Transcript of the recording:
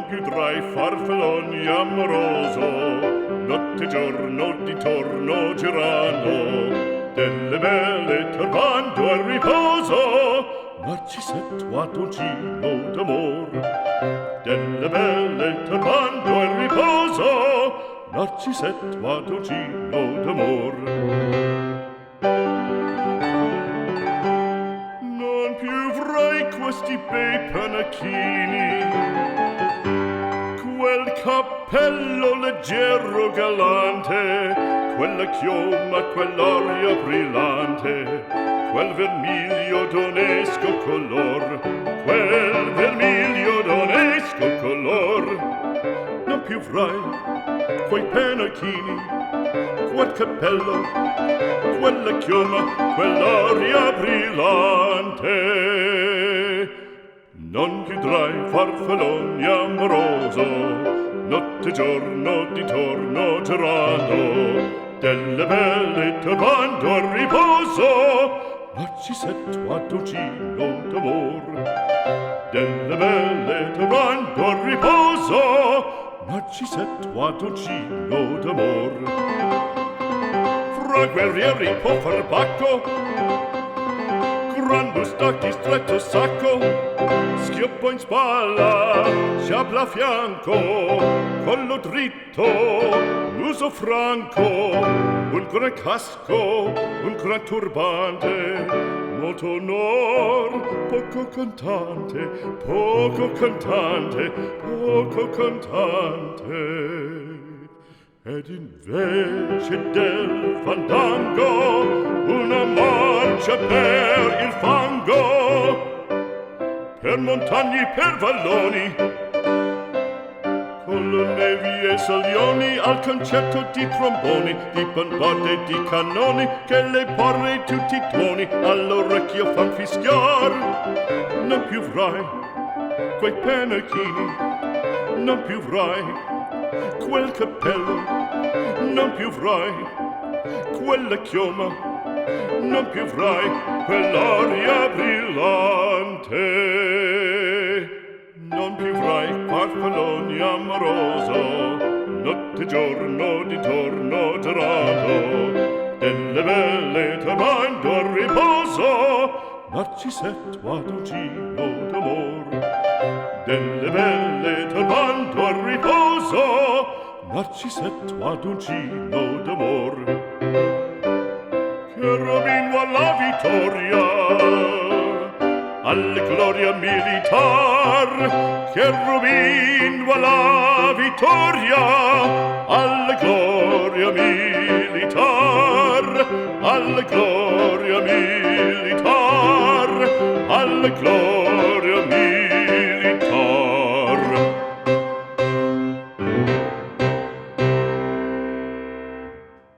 più tra i farfalloni amoroso, notte e giorno di torno girando, delle belle turbando al riposo, Narcisetto Adoncino d'amor. Delle belle turbando al riposo, Narcisetto Adoncino d'amor. Non più avrai questi bei panacchini, quel cappello leggero galante, quella chioma, quell'aria brillante, quel vermiglio d'onesco color, quel vermiglio d'onesco color. Non più avrai quei pennacchini, quel cappello, quella chioma, quell'aria brillante. Non più tra i farfalloni amoroso, notte e giorno di torno girando, delle belle turbando al riposo, Narcisetto Adoncino d'amor. Delle belle turbando al riposo, Narcisetto Adoncino d'amor. Fra guerrieri può far bacco, gran bustacchi stretto sacco, schioppo in spalla, sciabla a fianco, collo dritto, muso franco, un gran casco, un gran turbante, molto onor, poco cantante, poco cantante, poco cantante. Ed invece del fandango una marcia per il fango, per montagne, per valloni, con le nevi e salioni, al concerto di tromboni, di bombarde e di cannoni, che le porre tutti i tuoni all'orecchio fan fischiar. Non più avrai quei pennacchini, non più avrai quel cappello, non più avrai quella chioma, non più avrai quell'aria brillante. Non più avrai farfalloni amoroso, notte e giorno di torno girando, delle belle turbando al riposo, Narcisetto Adoncino d'amor. Delle belle turbando al riposo, Narcisetto Adoncino d'amor. Cherubino alla vittoria, alla gloria militar, cherubino alla vittoria, alla gloria militar, alla gloria